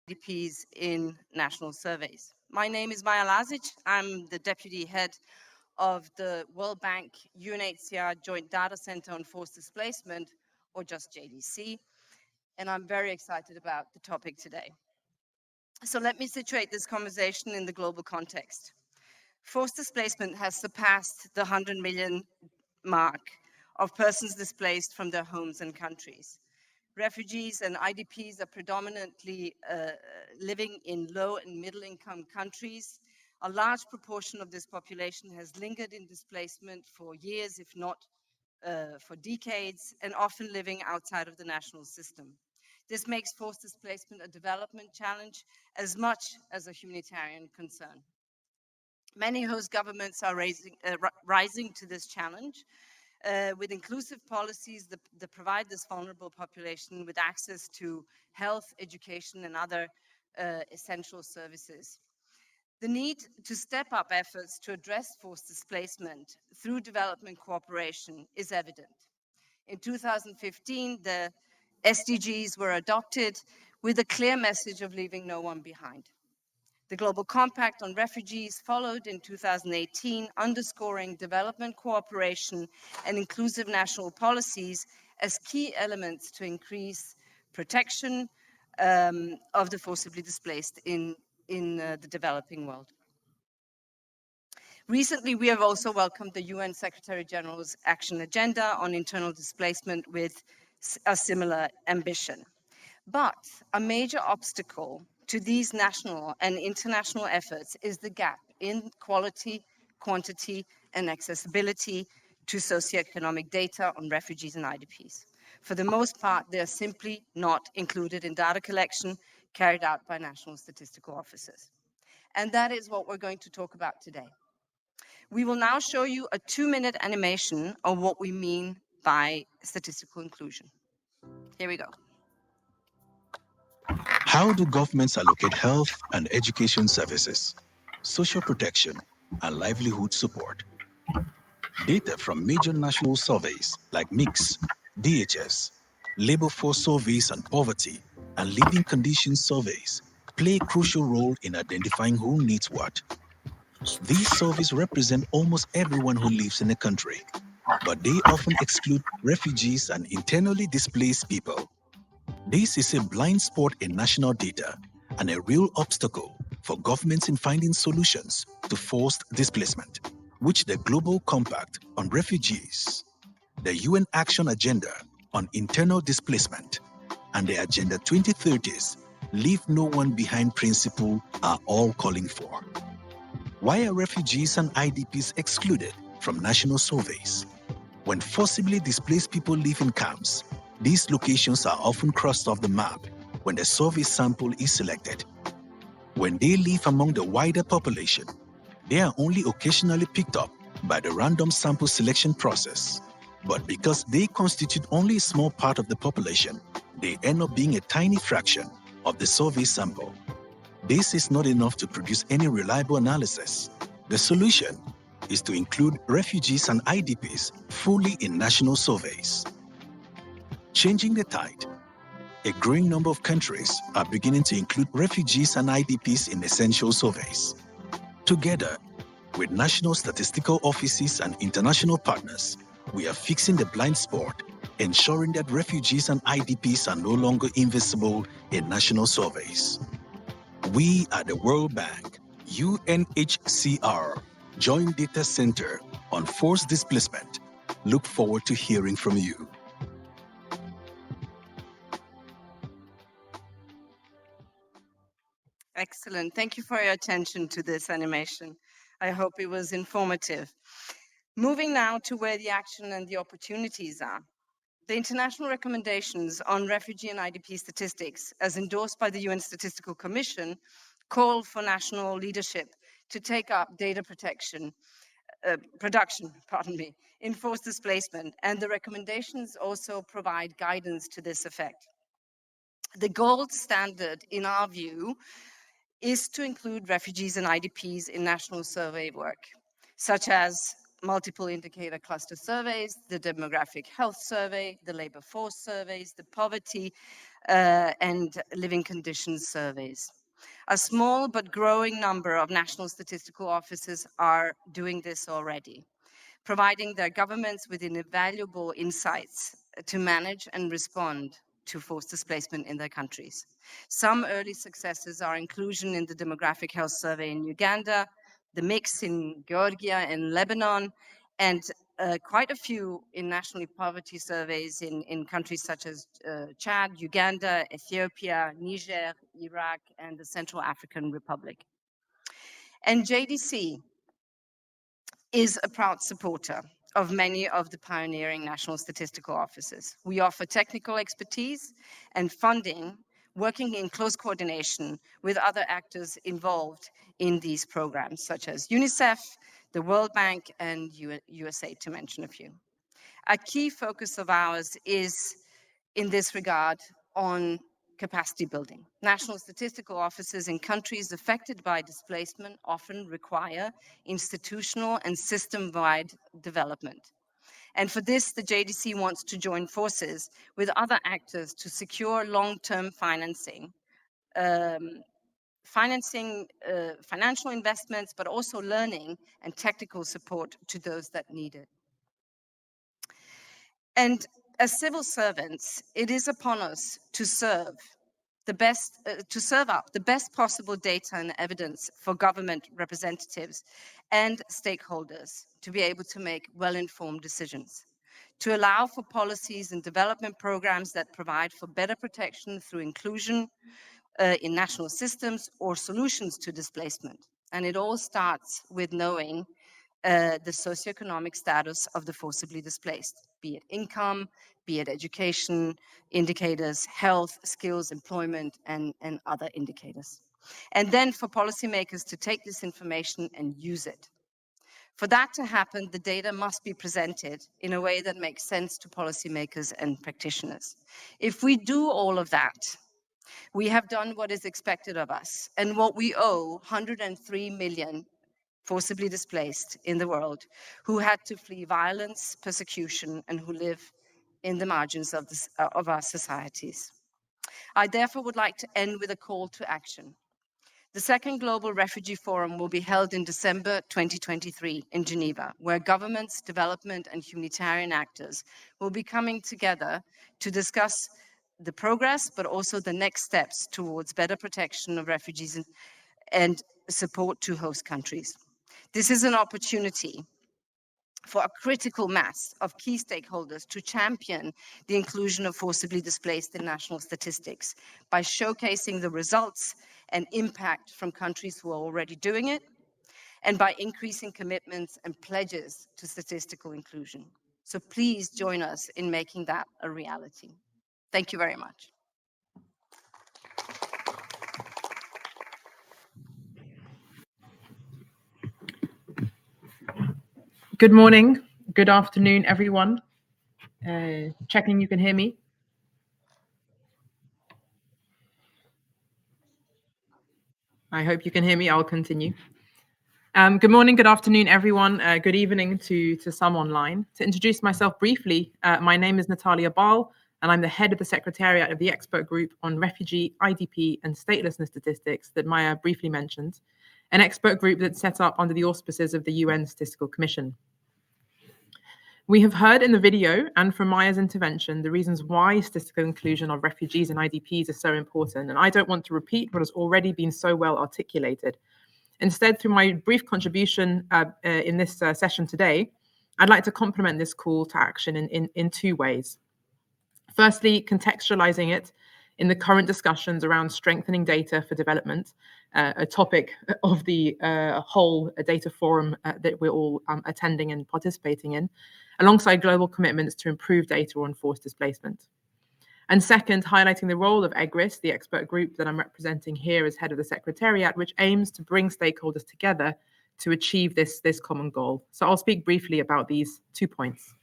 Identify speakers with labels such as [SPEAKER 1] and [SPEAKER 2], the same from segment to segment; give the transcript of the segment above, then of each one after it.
[SPEAKER 1] IDPs in national surveys. My name is Maya Lazic. I'm the deputy head of the World Bank UNHCR Joint Data Center on Forced Displacement, or just JDC, and I'm very excited about the topic today. So let me situate this conversation in the global context. Forced displacement has surpassed the 100 million mark of persons displaced from their homes and countries. Refugees and IDPs are predominantly living in low and middle income countries. A large proportion of this population has lingered in displacement for years, if not for decades, and often living outside of the national system. This makes forced displacement a development challenge as much as a humanitarian concern. Many host governments are rising to this challenge with inclusive policies that provide this vulnerable population with access to health, education, and other essential services. The need to step up efforts to address forced displacement through development cooperation is evident. In 2015, the SDGs were adopted with a clear message of leaving no one behind. The Global Compact on Refugees followed in 2018, underscoring development cooperation and inclusive national policies as key elements to increase protection of the forcibly displaced in the developing world. Recently, we have also welcomed the UN Secretary General's Action Agenda on Internal Displacement with a similar ambition. But a major obstacle to these national and international efforts is the gap in quality, quantity, and accessibility to socioeconomic data on refugees and IDPs. For the most part, they are simply not included in data collection carried out by national statistical offices. And that is what we're going to talk about today. We will now show you a 2-minute animation of what we mean by statistical inclusion. Here we go.
[SPEAKER 2] How do governments allocate health and education services, social protection, and livelihood support? Data from major national surveys like MIX, DHS, labor force surveys on poverty, and living conditions surveys play a crucial role in identifying who needs what. These surveys represent almost everyone who lives in a country, but they often exclude refugees and internally displaced people. This is a blind spot in national data and a real obstacle for governments in finding solutions to forced displacement, which the Global Compact on Refugees, the UN Action Agenda on Internal Displacement, and the Agenda 2030's Leave No One Behind principle are all calling for. Why are refugees and IDPs excluded from national surveys? When forcibly displaced people live in camps, these locations are often crossed off the map when the survey sample is selected. When they live among the wider population, they are only occasionally picked up by the random sample selection process. But because they constitute only a small part of the population, they end up being a tiny fraction of the survey sample. This is not enough to produce any reliable analysis. The solution is to include refugees and IDPs fully in national surveys. Changing the tide. A growing number of countries are beginning to include refugees and IDPs in essential surveys. Together, with national statistical offices and international partners, we are fixing the blind spot, ensuring that refugees and IDPs are no longer invisible in national surveys. We are the World Bank, UNHCR, Joint Data Center on Forced Displacement. Look forward to hearing from you.
[SPEAKER 1] Excellent. Thank you for your attention to this animation. I hope it was informative. Moving now to where the action and the opportunities are. The international recommendations on refugee and IDP statistics, as endorsed by the UN Statistical Commission, call for national leadership to take up data production, in forced displacement, and the recommendations also provide guidance to this effect. The gold standard, in our view, is to include refugees and IDPs in national survey work, such as multiple indicator cluster surveys, the demographic health survey, the labor force surveys, the poverty and living conditions surveys. A small but growing number of national statistical offices are doing this already, providing their governments with invaluable insights to manage and respond to forced displacement in their countries. Some early successes are inclusion in the Demographic Health Survey in Uganda, the mix in Georgia and Lebanon, and quite a few in national poverty surveys in countries such as Chad, Uganda, Ethiopia, Niger, Iraq, and the Central African Republic. And JDC is a proud supporter of many of the pioneering national statistical offices. We offer technical expertise and funding, working in close coordination with other actors involved in these programs, such as UNICEF, the World Bank, and USA, to mention a few. A key focus of ours is, in this regard, on capacity building. National statistical offices in countries affected by displacement often require institutional and system-wide development. And for this, the JDC wants to join forces with other actors to secure long-term financing, financial investments, but also learning and technical support to those that need it. And as civil servants, it is upon us to serve up the best possible data and evidence for government representatives and stakeholders to be able to make well-informed decisions, to allow for policies and development programs that provide for better protection through inclusion in national systems or solutions to displacement. And it all starts with knowing the socio-economic status of the forcibly displaced, be it income, be it education indicators, health, skills, employment, and other indicators. And then for policymakers to take this information and use it. For that to happen, the data must be presented in a way that makes sense to policymakers and practitioners. If we do all of that, we have done what is expected of us and what we owe 103 million forcibly displaced in the world, who had to flee violence, persecution, and who live in the margins of our societies. I therefore would like to end with a call to action. The second Global Refugee Forum will be held in December 2023 in Geneva, where governments, development, and humanitarian actors will be coming together to discuss the progress, but also the next steps towards better protection of refugees and support to host countries. This is an opportunity for a critical mass of key stakeholders to champion the inclusion of forcibly displaced in national statistics by showcasing the results and impact from countries who are already doing it, and by increasing commitments and pledges to statistical inclusion. So please join us in making that a reality. Thank you very much.
[SPEAKER 3] Good morning, good afternoon, everyone. Checking you can hear me. I hope you can hear me. I'll continue. Good morning, good afternoon, everyone. Good evening to some online. To introduce myself briefly, my name is Natalia Bal, and I'm the head of the Secretariat of the Expert Group on Refugee, IDP, and Statelessness Statistics that Maya briefly mentioned, an expert group that's set up under the auspices of the UN Statistical Commission. We have heard in the video and from Maya's intervention the reasons why statistical inclusion of refugees and IDPs is so important, and I don't want to repeat what has already been so well articulated. Instead, through my brief contribution in this session today, I'd like to complement this call to action in two ways. Firstly, contextualizing it in the current discussions around strengthening data for development, a topic of the whole data forum that we're all attending and participating in, alongside global commitments to improve data on forced displacement. And second, highlighting the role of EGRISS, the expert group that I'm representing here as head of the Secretariat, which aims to bring stakeholders together to achieve this common goal. So I'll speak briefly about these 2 points.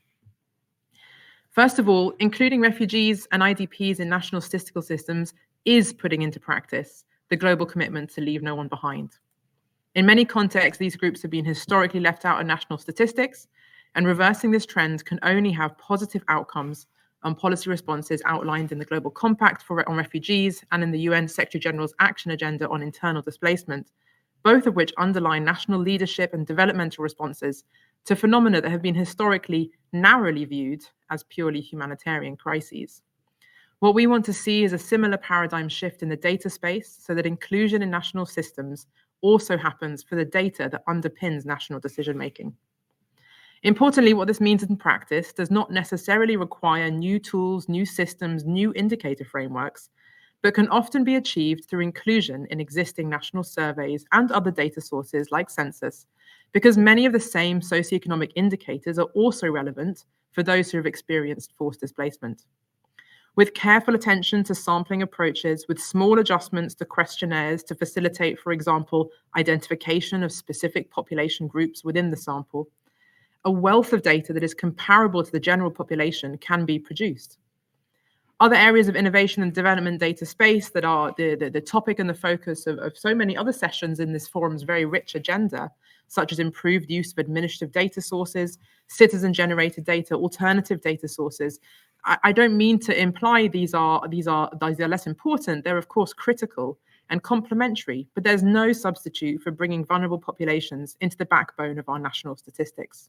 [SPEAKER 3] First of all, including refugees and IDPs in national statistical systems is putting into practice the global commitment to leave no one behind. In many contexts, these groups have been historically left out of national statistics, and reversing this trend can only have positive outcomes on policy responses outlined in the Global Compact on Refugees and in the UN Secretary General's Action Agenda on Internal Displacement, both of which underline national leadership and developmental responses to phenomena that have been historically narrowly viewed as purely humanitarian crises. What we want to see is a similar paradigm shift in the data space so that inclusion in national systems also happens for the data that underpins national decision-making. Importantly, what this means in practice does not necessarily require new tools, new systems, new indicator frameworks, but can often be achieved through inclusion in existing national surveys and other data sources like census, because many of the same socioeconomic indicators are also relevant for those who have experienced forced displacement. With careful attention to sampling approaches, with small adjustments to questionnaires to facilitate, for example, identification of specific population groups within the sample, a wealth of data that is comparable to the general population can be produced. Other areas of innovation and development data space that are the topic and the focus of so many other sessions in this forum's very rich agenda, such as improved use of administrative data sources, citizen-generated data, alternative data sources. I don't mean to imply these are less important. They're of course critical and complementary, but there's no substitute for bringing vulnerable populations into the backbone of our national statistics.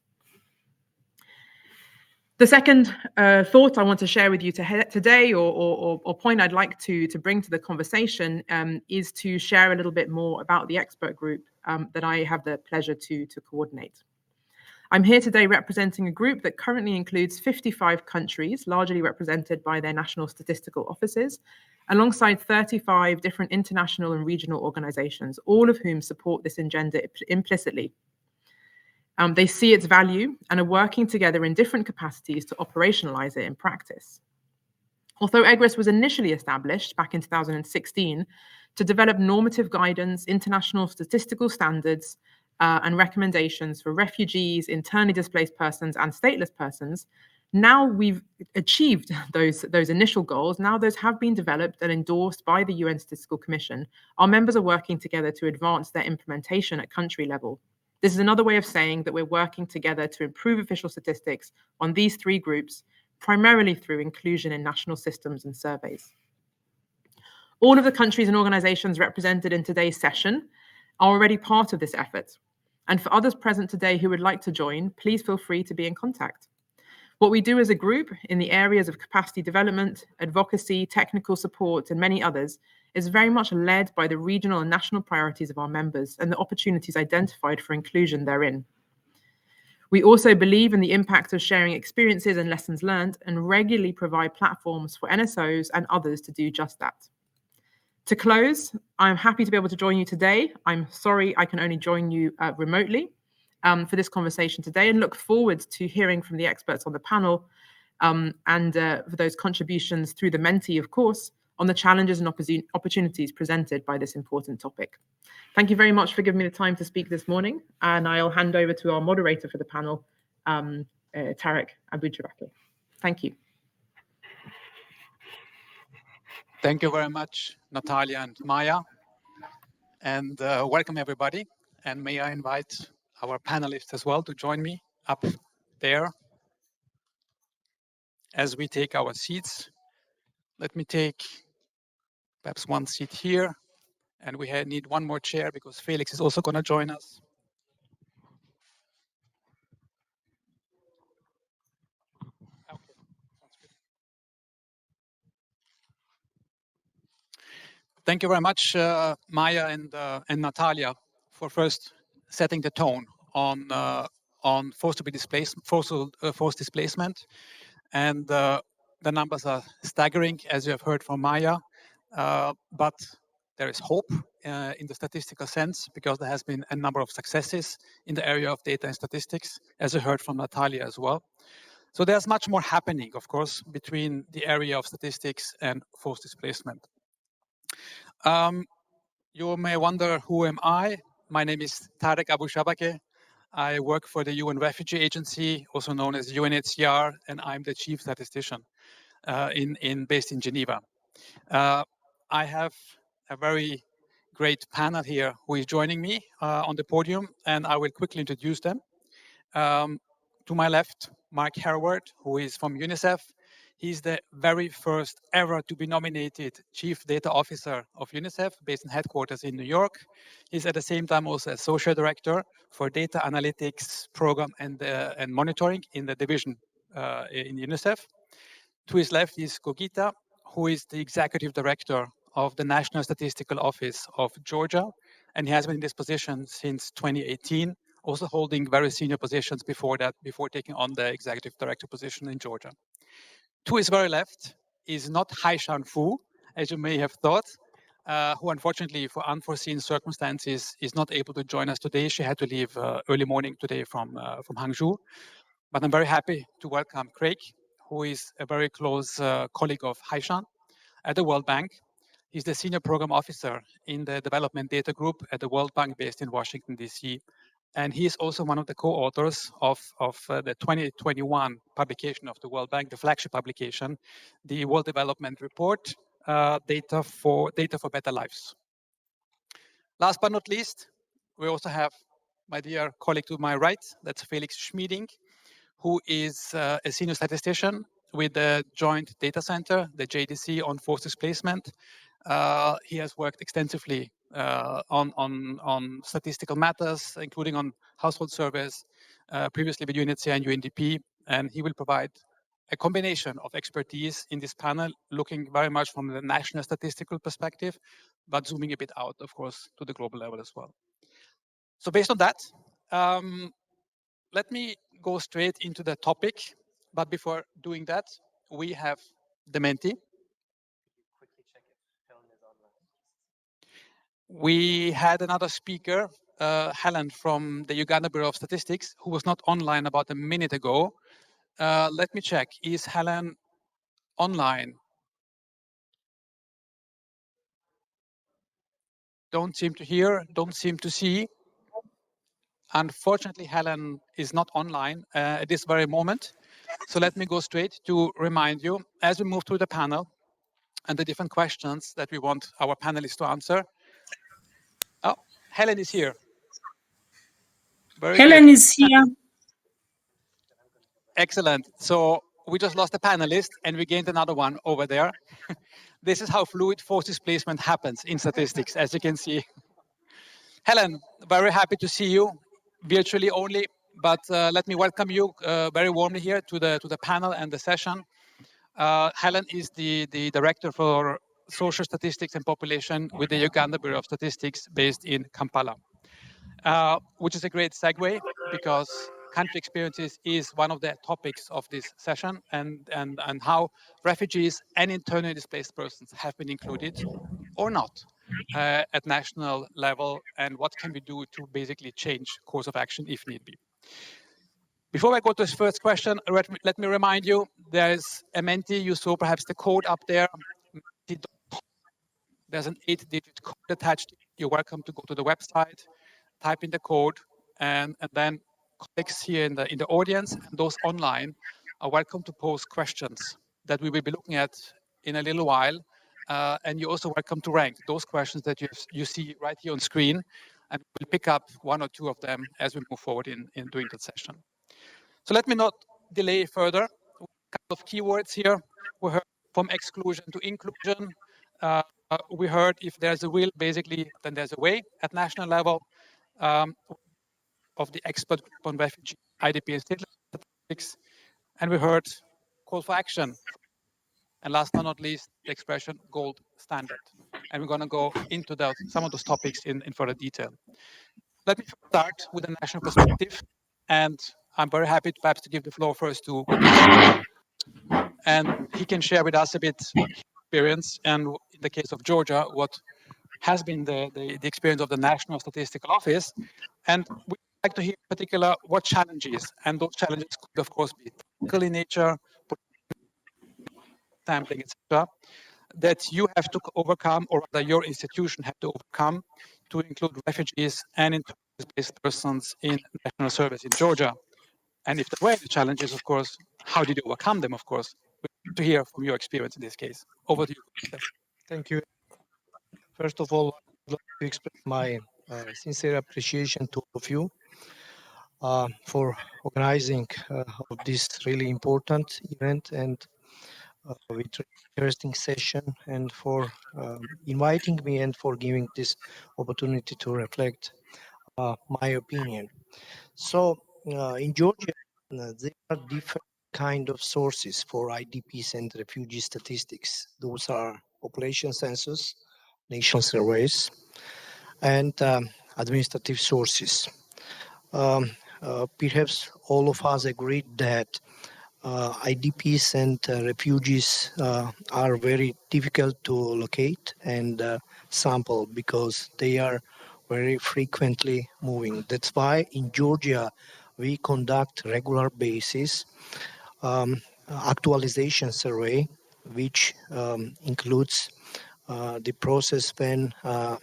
[SPEAKER 3] The second thought I want to share with you today, or point I'd like to bring to the conversation, is to share a little bit more about the expert group that I have the pleasure to coordinate. I'm here today representing a group that currently includes 55 countries, largely represented by their national statistical offices, alongside 35 different international and regional organizations, all of whom support this agenda implicitly. They see its value and are working together in different capacities to operationalize it in practice. Although EGRISS was initially established back in 2016 to develop normative guidance, international statistical standards, and recommendations for refugees, internally displaced persons, and stateless persons, now we've achieved those initial goals. Now those have been developed and endorsed by the UN Statistical Commission. Our members are working together to advance their implementation at country level. This is another way of saying that we're working together to improve official statistics on these three groups, primarily through inclusion in national systems and surveys. All of the countries and organizations represented in today's session are already part of this effort. And for others present today who would like to join, please feel free to be in contact. What we do as a group in the areas of capacity development, advocacy, technical support, and many others is very much led by the regional and national priorities of our members and the opportunities identified for inclusion therein. We also believe in the impact of sharing experiences and lessons learned and regularly provide platforms for NSOs and others to do just that. To close, I'm happy to be able to join you today. I'm sorry I can only join you remotely for this conversation today, and look forward to hearing from the experts on the panel and for those contributions through the mentee, of course, on the challenges and opportunities presented by this important topic. Thank you very much for giving me the time to speak this morning, and I'll hand over to our moderator for the panel, Tarek Abujabaki. Thank you.
[SPEAKER 4] Thank you very much, Natalia and Maya, and welcome everybody. And may I invite our panelists as well to join me up there as we take our seats. Let me take perhaps one seat here, and we need one more chair because Felix is also going to join us. Okay, sounds good. Thank you very much, Maya and Natalia, for first setting the tone on forced displacement, and the numbers are staggering, as you have heard from Maya, but there is hope in the statistical sense because there has been a number of successes in the area of data and statistics, as you heard from Natalia as well. So there's much more happening, of course, between the area of statistics and forced displacement. You may wonder, who am I? My name is Tarek Abujabaki. I work for the UN Refugee Agency, also known as UNHCR, and I'm the chief statistician based in Geneva. I have a very great panel here who is joining me on the podium, and I will quickly introduce them. To my left, Mark Herward, who is from UNICEF. He's the very first ever to be nominated Chief Data Officer of UNICEF, based in headquarters in New York. He's at the same time also Associate Director for Data Analytics Program and Monitoring in the division in UNICEF. To his left is Gogita, who is the Executive Director of the National Statistical Office of Georgia, and he has been in this position since 2018, also holding very senior positions before that, before taking on the Executive Director position in Georgia. To his very left is not Haishan Fu, as you may have thought, who unfortunately, for unforeseen circumstances, is not able to join us today. She had to leave early morning today from Hangzhou. But I'm very happy to welcome Craig, who is a very close colleague of Haishan at the World Bank. He's the Senior Program Officer in the Development Data Group at the World Bank based in Washington, D.C. And he is also one of the co-authors of the 2021 publication of the World Bank, the flagship publication, the World Development Report, Data for Better Lives. Last but not least, we also have my dear colleague to my right, that's Felix Schmieding, who is a senior statistician with the Joint Data Center, the JDC, on forced displacement. He has worked extensively on statistical matters, including on household surveys, previously with UNHCR and UNDP, and he will provide a combination of expertise in this panel, looking very much from the national statistical perspective, but zooming a bit out, of course, to the global level as well. So based on that, let me go straight into the topic, but before doing that, we have Dementi. We had another speaker, Helen from the Uganda Bureau of Statistics, who was not online about a minute ago. Let me check, is Helen online? Don't seem to hear, don't seem to see. Unfortunately, Helen is not online at this very moment. So let me go straight to remind you, as we move through the panel and the different questions that we want our panelists to answer. Oh, Helen is here. Very
[SPEAKER 5] Helen
[SPEAKER 4] good.
[SPEAKER 5] is here.
[SPEAKER 4] Excellent. So we just lost a panelist and we gained another one over there. This is how fluid forced displacement happens in statistics, as you can see. Helen, very happy to see you, virtually only, but let me welcome you very warmly here to the panel and the session. Helen is the Director for Social Statistics and Population with the Uganda Bureau of Statistics based in Kampala, which is a great segue because country experiences is one of the topics of this session, and how refugees and internally displaced persons have been included or not at national level, and what can we do to basically change course of action if need be. Before I go to this first question, let me remind you, there's a Menti. You saw perhaps the code up there. There's an 8-digit code attached. You're welcome to go to the website, type in the code, and then colleagues here in the audience and those online are welcome to pose questions that we will be looking at in a little while. And you're also welcome to rank those questions that you see right here on screen, and we'll pick up one or two of them as we move forward in doing the session. So let me not delay further. A couple of keywords here. We heard from exclusion to inclusion. We heard if there's a will, basically, then there's a way at national level. Of the expert group on refugee, IDP and statelessness, and we heard call for action. And last but not least, the expression gold standard. And we're going to go into some of those topics in further detail. Let me start with a national perspective, and I'm very happy perhaps to give the floor first to Gogita, and he can share with us a bit his experience, and in the case of Georgia, what has been the experience of the National Statistical Office, and we'd like to hear in particular what challenges, and those challenges could of course be technical in nature, sampling, etc., that you have to overcome, or rather your institution have to overcome, to include refugees and internally displaced persons in national service in Georgia. And if there were any challenges, of course, how did you overcome them, of course? We'd like to hear from your experience in this case. Over to you.
[SPEAKER 6] Thank you. First of all, I'd like to express my sincere appreciation to all of you for organizing of this really important event, and with interesting session and for inviting me and for giving this opportunity to reflect my opinion. So in Georgia, there are different kind of sources for IDPs and refugee statistics. Those are population census, national surveys, and administrative sources. Perhaps all of us agreed that IDPs and refugees are very difficult to locate and sample because they are very frequently moving. That's why in Georgia we conduct regular basis actualization survey, which includes the process when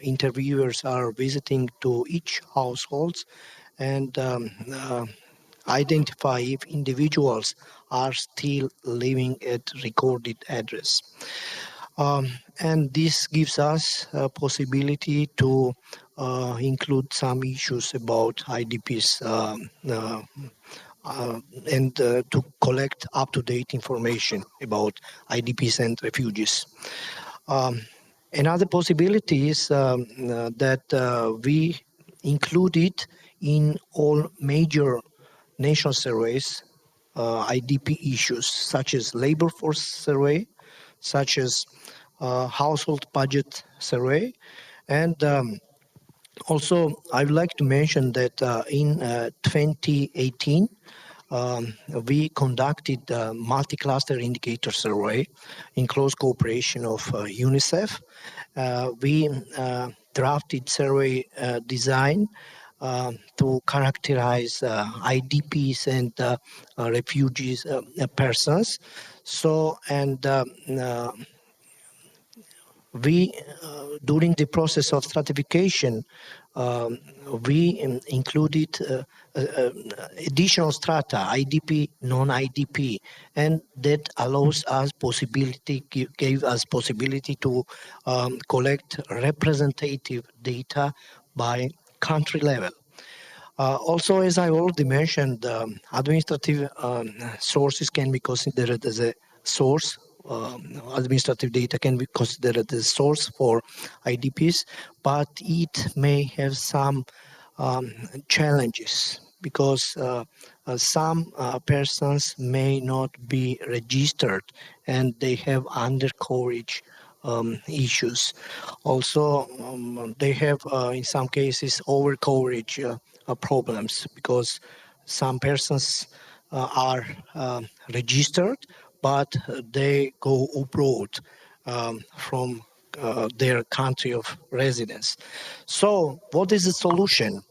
[SPEAKER 6] interviewers are visiting to each household and identify if individuals are still living at recorded address. And this gives us a possibility to include some issues about IDPs and to collect up-to-date information about IDPs and refugees. Another possibility is that we included in all major national surveys IDP issues such as labor force survey, such as household budget survey, and also I would like to mention that in 2018 we conducted a multi-cluster indicator survey in close cooperation of UNICEF. We drafted survey design to characterize IDPs and refugees persons. So, and we, during the process of stratification, we included additional strata, IDP, non-IDP, and that allows us gave us possibility to collect representative data by country level. Also, as I already mentioned, administrative sources can be considered as a source. Administrative data can be considered as a source for IDPs, but it may have some challenges because some persons may not be registered and they have undercoverage issues. Also, they have in some cases overcoverage problems because some persons are registered, but they go abroad from their country of residence. So what is the solution?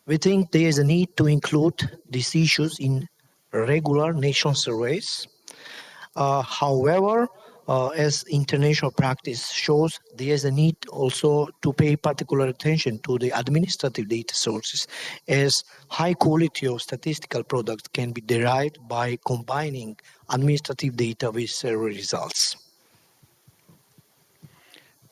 [SPEAKER 6] We think there is a need to include these issues in regular national surveys. However, as international practice shows, there is a need also to pay particular attention to the administrative data sources, as high quality of statistical products can be derived by combining administrative data with survey results.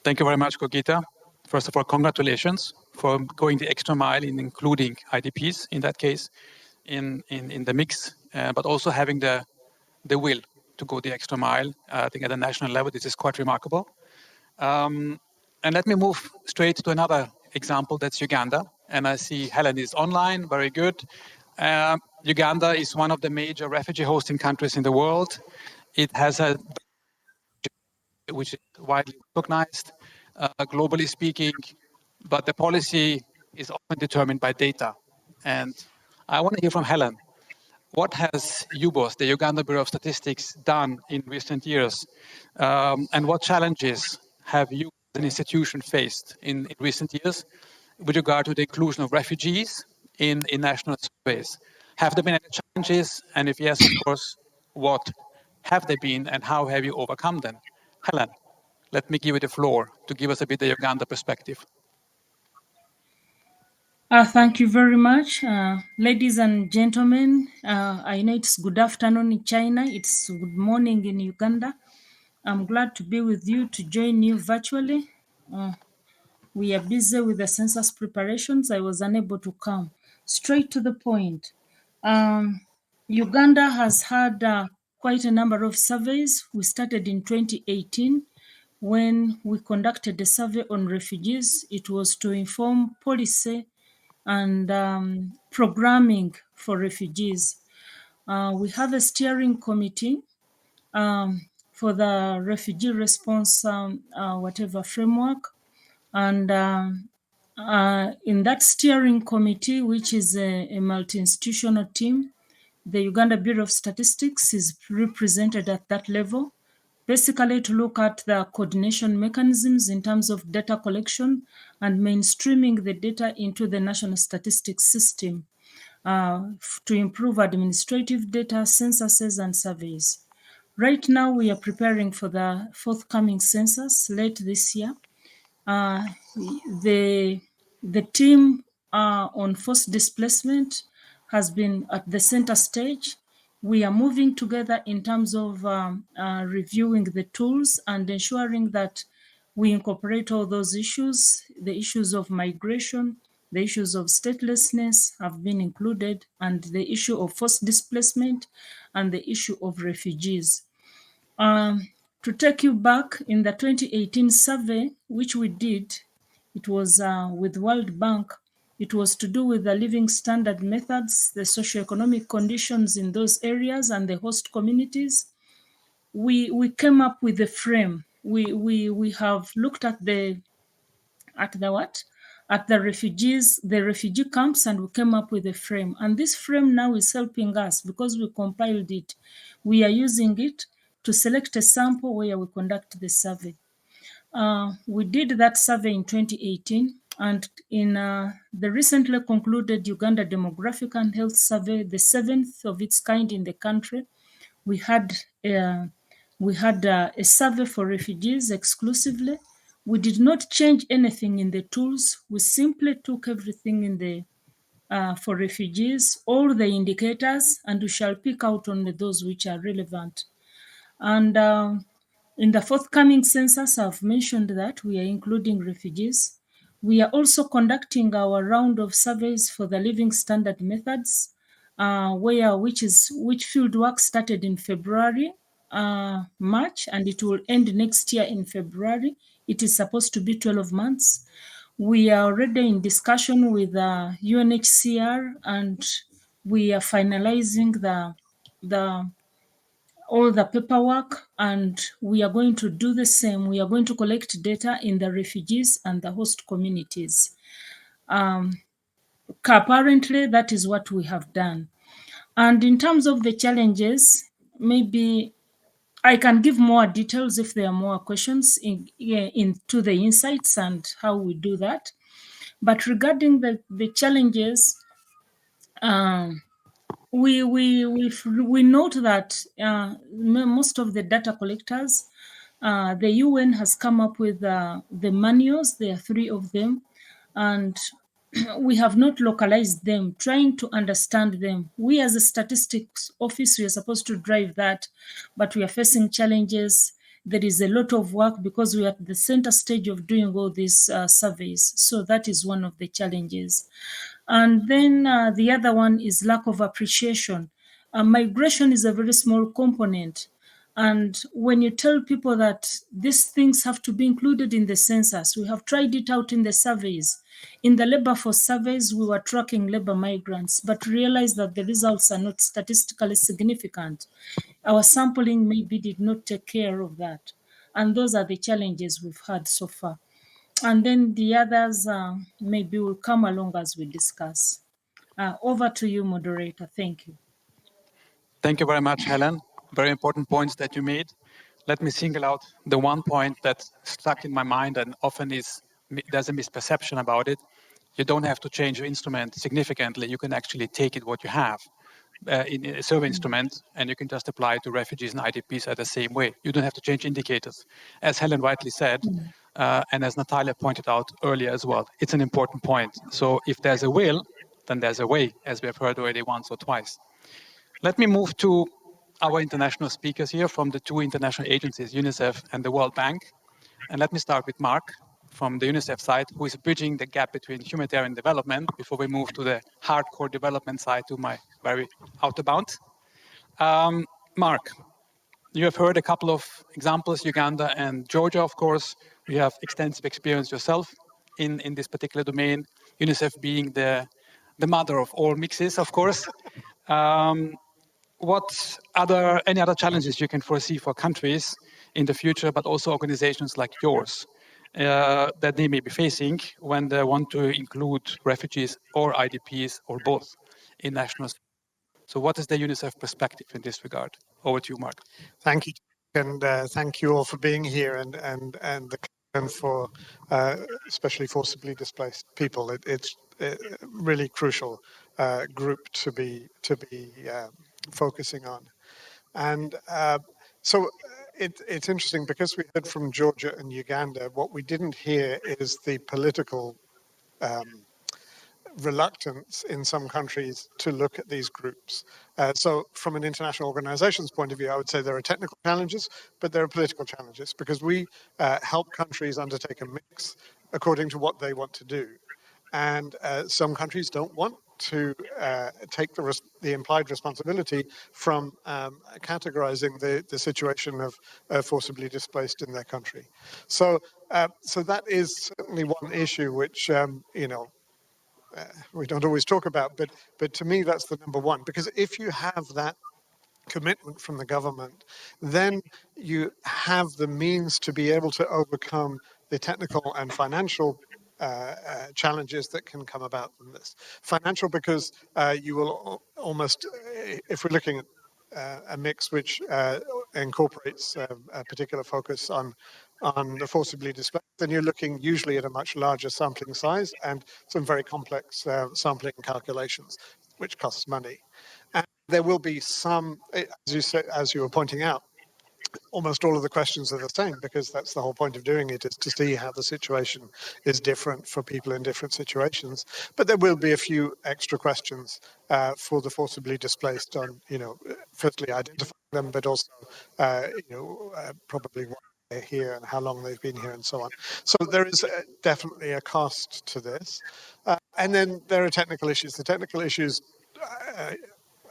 [SPEAKER 4] Thank you very much, Gogita. First of all, congratulations for going the extra mile in including IDPs in that case in the mix, but also having the will to go the extra mile. I think at a national level, this is quite remarkable. And let me move straight to another example, that's Uganda. And I see Helen is online, very good. Uganda is one of the major refugee hosting countries in the world. It has a which is widely recognized, globally speaking, but the policy is often determined by data. And I want to hear from Helen. What has UBOS, the Uganda Bureau of Statistics, done in recent years? And what challenges have you as an institution faced in recent years with regard to the inclusion of refugees in national surveys? Have there been any challenges? And if yes, of course, what have they been and how have you overcome them? Helen, let me give you the floor to give us a bit of the Uganda perspective.
[SPEAKER 5] Thank you very much. Ladies and gentlemen, I know it's good afternoon in China, it's good morning in Uganda. I'm glad to be with you to join you virtually. We are busy with the census preparations. I was unable to come. Straight to the point. Uganda has had quite a number of surveys. We started in 2018 when we conducted a survey on refugees. It was to inform policy and programming for refugees. We have a steering committee for the refugee response, whatever framework. And in that steering committee, which is a multi-institutional team, the Uganda Bureau of Statistics is represented at that level, basically to look at the coordination mechanisms in terms of data collection and mainstreaming the data into the national statistics system to improve administrative data, censuses, and surveys. Right now, we are preparing for the forthcoming census late this year. The team on forced displacement has been at the center stage. We are moving together in terms of reviewing the tools and ensuring that we incorporate all those issues. The issues of migration, the issues of statelessness have been included, and the issue of forced displacement and the issue of refugees. To take you back, in the 2018 survey, which we did, it was with World Bank. It was to do with the living standard methods, the socio-economic conditions in those areas and the host communities. We came up with a frame. We have looked at the refugees, the refugee camps, and we came up with a frame. And this frame now is helping us because we compiled it. We are using it to select a sample where we conduct the survey. We did that survey in 2018, and in the recently concluded Uganda Demographic and Health Survey, the 7th of its kind in the country, we had a survey for refugees exclusively. We did not change anything in the tools. We simply took everything in the for refugees, all the indicators, and we shall pick out only those which are relevant. And in the forthcoming census, I've mentioned that we are including refugees. We are also conducting our round of surveys for the living standard methods, which field work started in February, March, and it will end next year in February. It is supposed to be 12 months. We are already in discussion with UNHCR, and we are finalizing all the paperwork, and we are going to do the same. We are going to collect data in the refugees and the host communities. Currently, that is what we have done. And in terms of the challenges, maybe I can give more details if there are more questions into the insights and how we do that. But regarding the challenges, we note that most of the data collectors, the UN has come up with the manuals. There are 3 of them, and we have not localized them, trying to understand them. We as a statistics office, we are supposed to drive that, but we are facing challenges. There is a lot of work because we are at the center stage of doing all these surveys. So that is one of the challenges. And then the other one is lack of appreciation. Migration is a very small component. And when you tell people that these things have to be included in the census, we have tried it out in the surveys. In the labor force surveys, we were tracking labor migrants, but realized that the results are not statistically significant. Our sampling maybe did not take care of that. And those are the challenges we've had so far. And then the others maybe will come along as we discuss. Over to you, moderator. Thank you.
[SPEAKER 4] Thank you very much, Helen. Very important points that you made. Let me single out the one point that stuck in my mind and often there's a misperception about it. You don't have to change your instrument significantly. You can actually take it what you have in a survey instrument, and you can just apply it to refugees and IDPs at the same way. You don't have to change indicators. As Helen rightly said, and as Natalia pointed out earlier as well, it's an important point. So if there's a will, then there's a way, as we have heard already once or twice. Let me move to our international speakers here from the 2 international agencies, UNICEF and the World Bank. And let me start with Mark from the UNICEF side, who is bridging the gap between humanitarian development before we move to the hardcore development side, to my very outer bound. Mark, You have heard a couple of examples, Uganda and Georgia, of course. You have extensive experience yourself in this particular domain, UNICEF being the mother of all mixes, of course. What any other challenges you can foresee for countries in the future, but also organizations like yours, that they may be facing when they want to include refugees or IDPs or both in national? So what is the UNICEF perspective in this regard? Over to you, Mark.
[SPEAKER 7] Thank you, and thank you all for being here and for especially forcibly displaced people. It's a really crucial group to be focusing on, and so it's interesting because we heard from Georgia and Uganda. What we didn't hear is the political reluctance in some countries to look at these groups. So from an international organization's point of view, I would say there are technical challenges, but there are political challenges because we help countries undertake a mix according to what they want to do. And some countries don't want to take the implied responsibility from categorizing the situation of forcibly displaced in their country. So that is certainly one issue which, we don't always talk about, but to me that's the number one, because if you have that commitment from the government, then you have the means to be able to overcome the technical and financial challenges that can come about from this. Financial because you will almost, if we're looking at a mix which incorporates a particular focus on the forcibly displaced, then you're looking usually at a much larger sampling size and some very complex sampling calculations, which costs money. And there will be some, as you were pointing out, almost all of the questions are the same, because that's the whole point of doing it, is to see how the situation is different for people in different situations. But there will be a few extra questions for the forcibly displaced on, firstly identifying them, but also, probably why they're here and how long they've been here and so on. So there is definitely a cost to this. And then there are technical issues. The technical issues,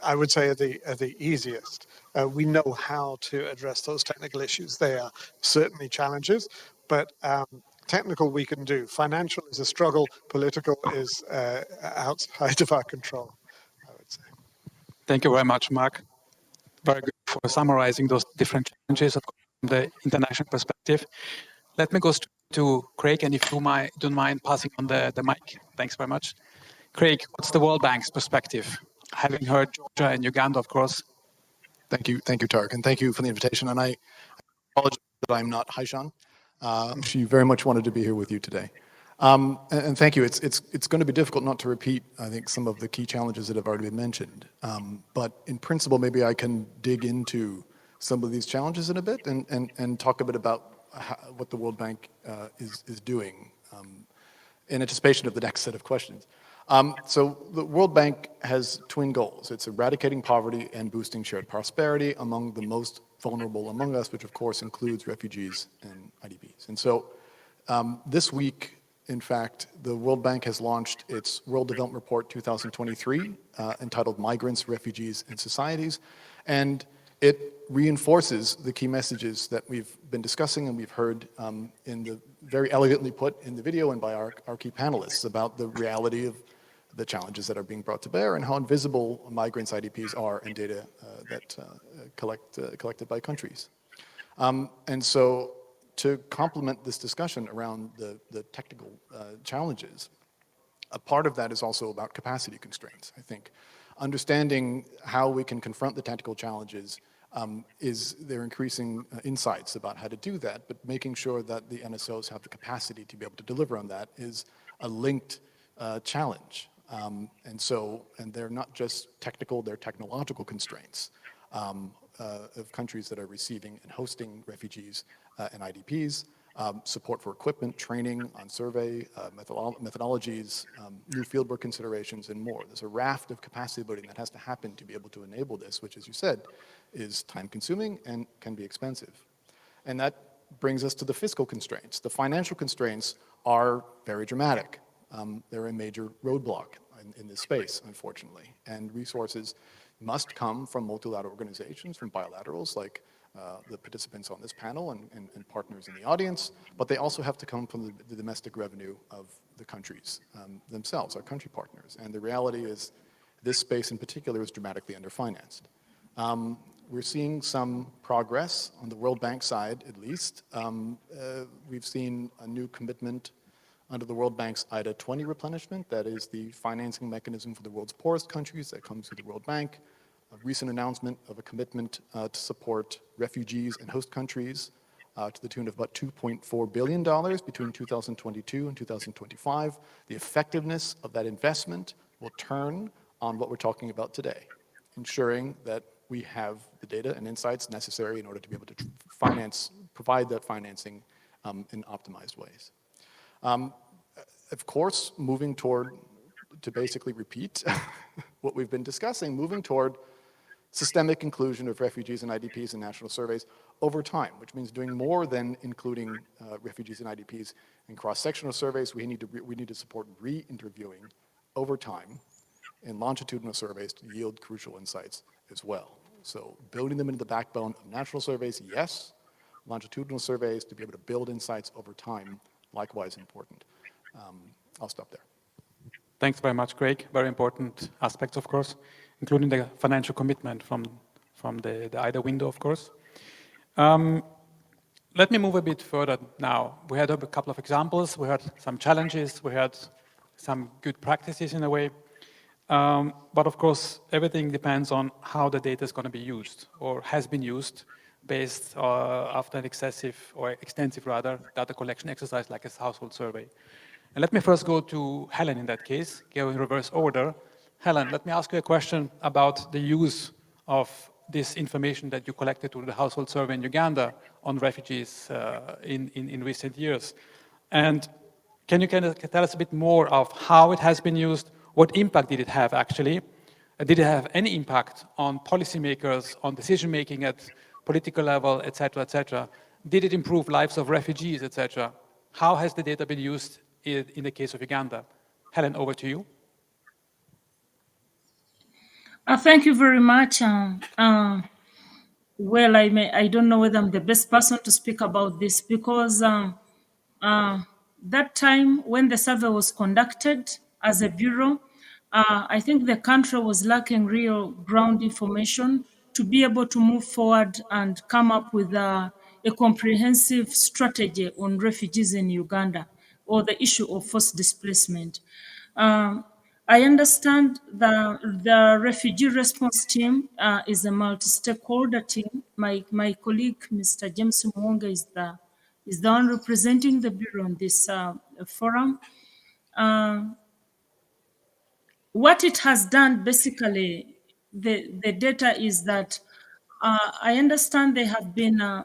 [SPEAKER 7] I would say, are the easiest. We know how to address those technical issues. They are certainly challenges, but technical we can do. Financial is a struggle. Political is outside of our control, I would say.
[SPEAKER 4] Thank you very much, Mark. Very good for summarizing those different challenges, of course, from the international perspective. Let me go straight to Craig, and if you don't mind passing on the mic. Thanks very much. Craig, what's the World Bank's perspective? Having heard Georgia and Uganda, of course.
[SPEAKER 8] Thank you, Tarek, and thank you for the invitation. And I apologize that I'm not Haishan. She very much wanted to be here with you today. And thank you. It's going to be difficult not to repeat, I think, some of the key challenges that have already been mentioned. But in principle, maybe I can dig into some of these challenges in a bit and talk a bit about what the World Bank is doing in anticipation of the next set of questions. So the World Bank has twin goals. It's eradicating poverty and boosting shared prosperity among the most vulnerable among us, which of course includes refugees and IDPs. And so this week, in fact, the World Bank has launched its World Development Report 2023, entitled Migrants, Refugees, and Societies. And it reinforces the key messages that we've been discussing and we've heard in the very elegantly put in the video and by our key panelists about the reality of the challenges that are being brought to bear and how invisible migrants, IDPs are in data that collected by countries. And so to complement this discussion around the technical challenges, a part of that is also about capacity constraints. I think understanding how we can confront the technical challenges they're increasing insights about how to do that, but making sure that the NSOs have the capacity to be able to deliver on that is a linked challenge. And they're not just technical, they're technological constraints of countries that are receiving and hosting refugees and IDPs, support for equipment, training on survey, methodologies, new fieldwork considerations, and more. There's a raft of capacity building that has to happen to be able to enable this, which, as you said, is time-consuming and can be expensive. And that brings us to the fiscal constraints. The financial constraints are very dramatic. They're a major roadblock in this space, unfortunately. And resources must come from multilateral organizations, from bilaterals like the participants on this panel and partners in the audience, but they also have to come from the domestic revenue of the countries themselves, our country partners. And the reality is this space in particular is dramatically underfinanced. We're seeing some progress on the World Bank side, at least. We've seen a new commitment under the World Bank's IDA-20 replenishment, that is the financing mechanism for the world's poorest countries that comes through the World Bank. A recent announcement of a commitment to support refugees in host countries to the tune of about $2.4 billion between 2022 and 2025. The effectiveness of that investment will turn on what we're talking about today, ensuring that we have the data and insights necessary in order to be able to provide that financing in optimized ways. Of course, moving toward, to basically repeat what we've been discussing, moving toward systemic inclusion of refugees and IDPs in national surveys over time, which means doing more than including refugees and IDPs in cross-sectional surveys. We need to support re-interviewing over time in longitudinal surveys to yield crucial insights as well. So building them into the backbone of national surveys, yes. Longitudinal surveys to be able to build insights over time, likewise important. I'll stop there.
[SPEAKER 4] Thanks very much, Craig. Very important aspects, of course, including the financial commitment from the IDA window, of course. Let me move a bit further now. We had a couple of examples. We had some challenges. We had some good practices in a way. But of course, everything depends on how the data is going to be used or has been used based after an extensive data collection exercise like a household survey. And let me first go to Helen in that case, go in reverse order. Helen, let me ask you a question about the use of this information that you collected through the household survey in Uganda on refugees in recent years. And can you kind of tell us a bit more of how it has been used? What impact did it have actually? Did it have any impact on policymakers, on decision-making at political level, et cetera, et cetera? Did it improve lives of refugees, et cetera? How has the data been used in the case of Uganda? Helen, over to you.
[SPEAKER 5] Thank you very much. Well, I don't know whether I'm the best person to speak about this because that time when the survey was conducted as a bureau, I think the country was lacking real ground information to be able to move forward and come up with a comprehensive strategy on refugees in Uganda or the issue of forced displacement. I understand the refugee response team is a multi-stakeholder team. My colleague, Mr. James Mwonga, is the one representing the Bureau on this forum. What it has done, basically, the data is that I understand they have been,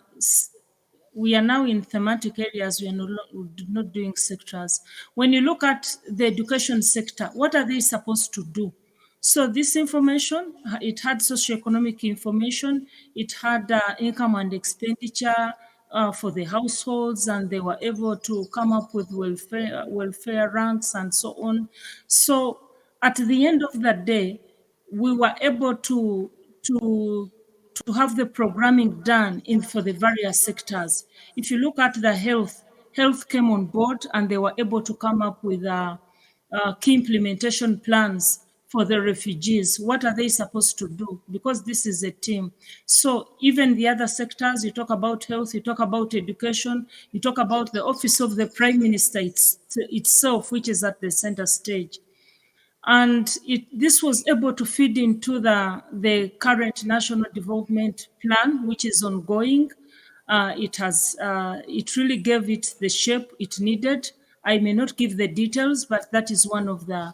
[SPEAKER 5] we are now in thematic areas, we are not doing sectors. When you look at the education sector, what are they supposed to do? So this information, it had socioeconomic information, it had income and expenditure for the households, and they were able to come up with welfare ranks and so on. So at the end of the day, we were able to have the programming done for the various sectors. If you look at the health came on board and they were able to come up with key implementation plans for the refugees. What are they supposed to do? Because this is a team. So even the other sectors, you talk about health, you talk about education, you talk about the Office of the Prime Minister itself, which is at the center stage. And this was able to feed into the current National Development Plan, which is ongoing. It really gave it the shape it needed. I may not give the details, but that is one of the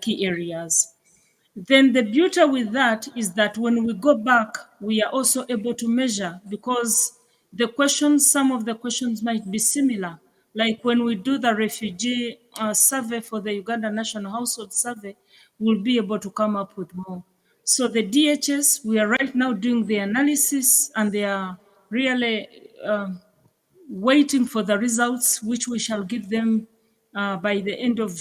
[SPEAKER 5] key areas. Then the beauty with that is that when we go back, we are also able to measure because some of the questions might be similar. Like when we do the refugee survey for the Uganda National Household Survey, we'll be able to come up with more. So the DHS, we are right now doing the analysis and they are really waiting for the results, which we shall give them by the end of,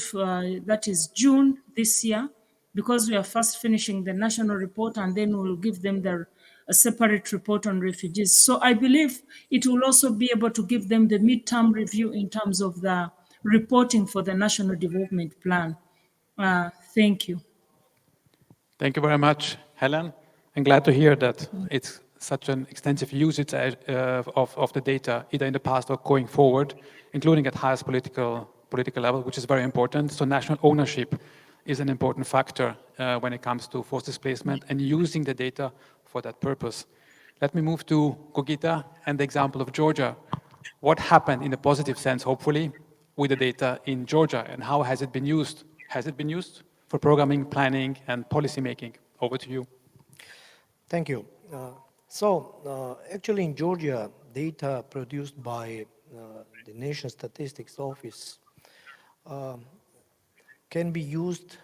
[SPEAKER 5] that is June this year, because we are first finishing the national report and then we'll give them the a separate report on refugees. So I believe it will also be able to give them the midterm review in terms of the reporting for the National Development Plan. Thank you.
[SPEAKER 4] Thank you very much, Helen. I'm glad to hear that it's such an extensive usage of the data, either in the past or going forward, including at highest political level, which is very important. So national ownership is an important factor when it comes to forced displacement and using the data for that purpose. Let me move to Gogita and the example of Georgia. What happened in a positive sense, hopefully, with the data in Georgia, and how has it been used? Has it been used for programming, planning, and policy making? Over to you.
[SPEAKER 6] Thank you. Actually in Georgia, data produced by the National Statistics Office can be used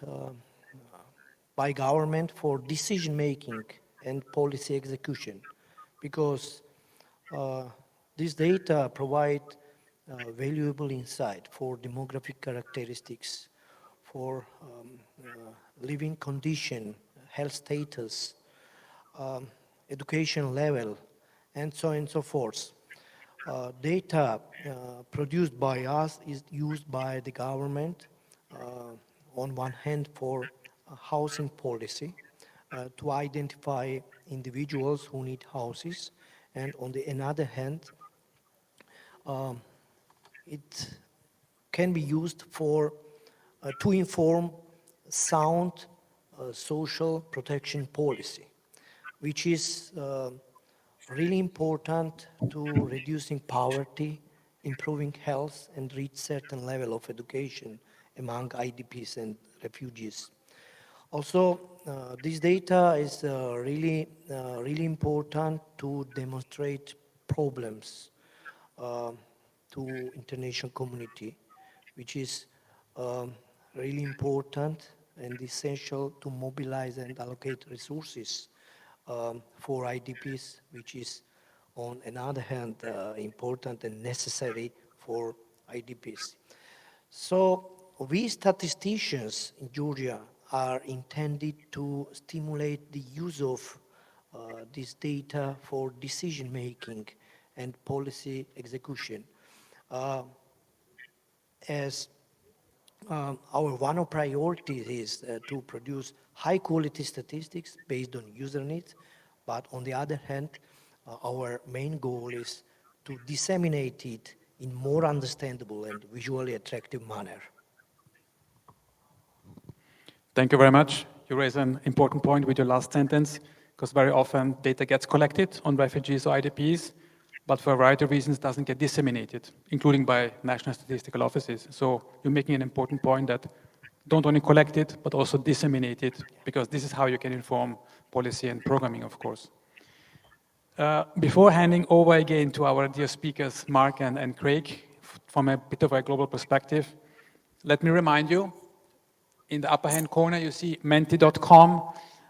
[SPEAKER 6] by government for decision making and policy execution, because this data provide valuable insight for demographic characteristics, for living condition, health status, education level, and so on and so forth. Data produced by us is used by the government on one hand for housing policy to identify individuals who need houses, and on the another hand it can be used for to inform sound social protection policy, which is really important to reducing poverty, improving health, and reach certain level of education among IDPs and refugees. Also, this data is really important to demonstrate problems to international community, which is really important and essential to mobilize and allocate resources for IDPs, which is on another hand important and necessary for IDPs. So we statisticians in Georgia are intended to stimulate the use of this data for decision making and policy execution. As our one of priorities is to produce high quality statistics based on user needs, but on the other hand, our main goal is to disseminate it in more understandable and visually attractive manner.
[SPEAKER 4] Thank you very much. You raise an important point with your last sentence, because very often data gets collected on refugees or IDPs, but for a variety of reasons doesn't get disseminated, including by national statistical offices. So you're making an important point that don't only collect it, but also disseminate it, because this is how you can inform policy and programming, of course. Before handing over again to our dear speakers, Mark and Craig, from a bit of a global perspective, let me remind you, in the upper hand corner, you see menti.com.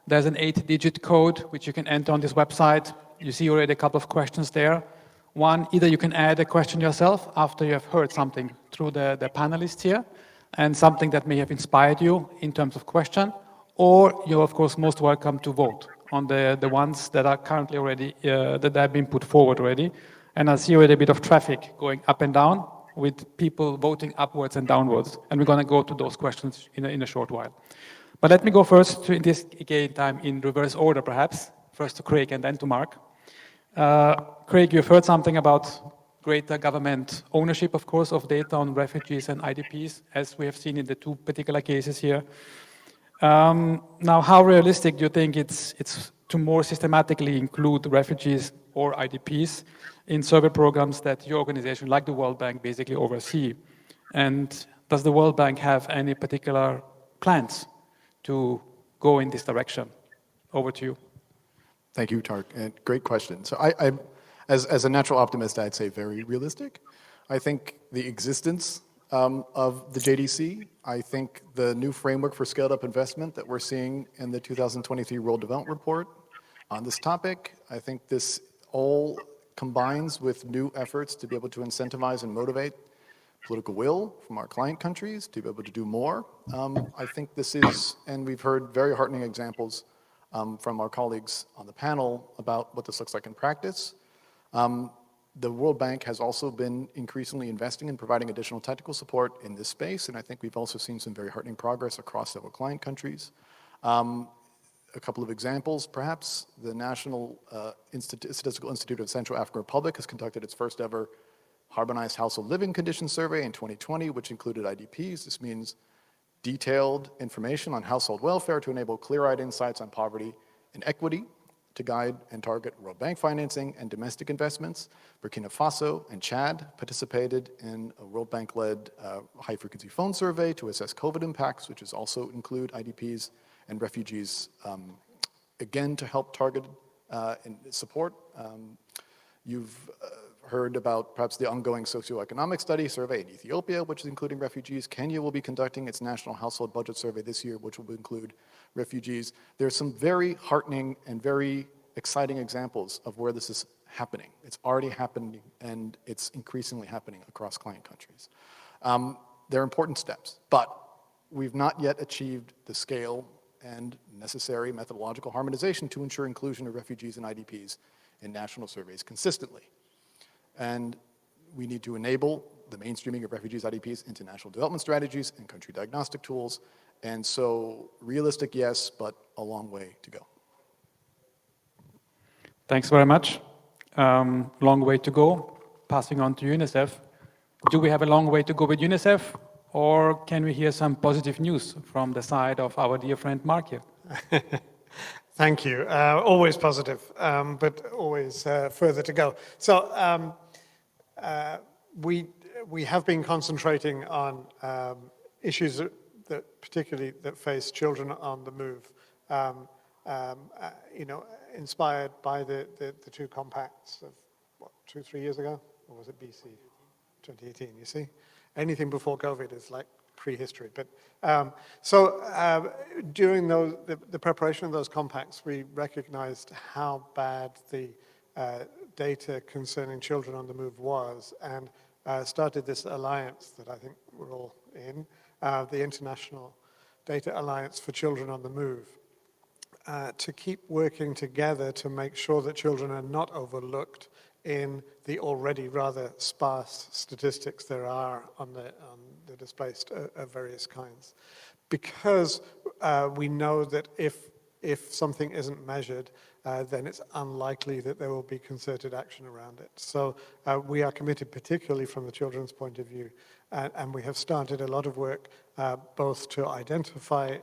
[SPEAKER 4] There's an 8-digit code which you can enter on this website. You see already a couple of questions there. One, either you can add a question yourself after you have heard something through the panelists here, and something that may have inspired you in terms of question, or you're of course most welcome to vote on the ones that are currently already, that have been put forward already. And I see already a bit of traffic going up and down with people voting upwards and downwards. And we're going to go to those questions in a short while. But let me go first to, in this again time in reverse order perhaps, first to Craig and then to Mark. Craig, you've heard something about greater government ownership, of course, of data on refugees and IDPs, as we have seen in the two particular cases here. Now, how realistic do you think it's to more systematically include refugees or IDPs in survey programs that your organization, like the World Bank, basically oversee? And does the World Bank have any particular plans to go in this direction? Over to you.
[SPEAKER 8] Thank you, Tark. And great question. So as a natural optimist, I'd say very realistic. I think the existence of the JDC, I think the new framework for scaled up investment that we're seeing in the 2023 World Development Report on this topic, I think this all combines with new efforts to be able to incentivize and motivate political will from our client countries to be able to do more. I think this is, and we've heard very heartening examples from our colleagues on the panel about what this looks like in practice. The World Bank has also been increasingly investing in providing additional technical support in this space, and I think we've also seen some very heartening progress across several client countries. A couple of examples, perhaps. The National Statistical Institute of Central African Republic has conducted its first ever harmonized household living conditions survey in 2020, which included IDPs. This means detailed information on household welfare to enable clear-eyed insights on poverty and equity to guide and target World Bank financing and domestic investments. Burkina Faso and Chad participated in a World Bank-led high-frequency phone survey to assess COVID impacts, which is also include IDPs and refugees, again, to help target and support. You've heard about perhaps the ongoing socio-economic study survey in Ethiopia, which is including refugees. Kenya will be conducting its national household budget survey this year, which will include refugees. There's some very heartening and very exciting examples of where this is happening. It's already happening, and it's increasingly happening across client countries. They're important steps, but we've not yet achieved the scale and necessary methodological harmonization to ensure inclusion of refugees and IDPs in national surveys consistently. And we need to enable the mainstreaming of refugees, IDPs into national development strategies and country diagnostic tools. And so realistic, yes, but a long way to go.
[SPEAKER 4] Thanks very much. Long way to go. Passing on to UNICEF. Do we have a long way to go with UNICEF, or can we hear some positive news from the side of our dear friend Mark here?
[SPEAKER 7] Thank you. Always positive, but always further to go. So we have been concentrating on issues that particularly that face children on the move. You know, inspired by the two compacts of what, 2-3 years ago, or was it BC? 2018. You see, anything before COVID is like prehistory. But during the preparation of those compacts, we recognized how bad the data concerning children on the move was, and started this alliance that I think we're all in, the International Data Alliance for Children on the Move, to keep working together to make sure that children are not overlooked in the already rather sparse statistics there are on the displaced of various kinds. Because we know that if something isn't measured, then it's unlikely that there will be concerted action around it. So we are committed, particularly from the children's point of view, and we have started a lot of work both to identify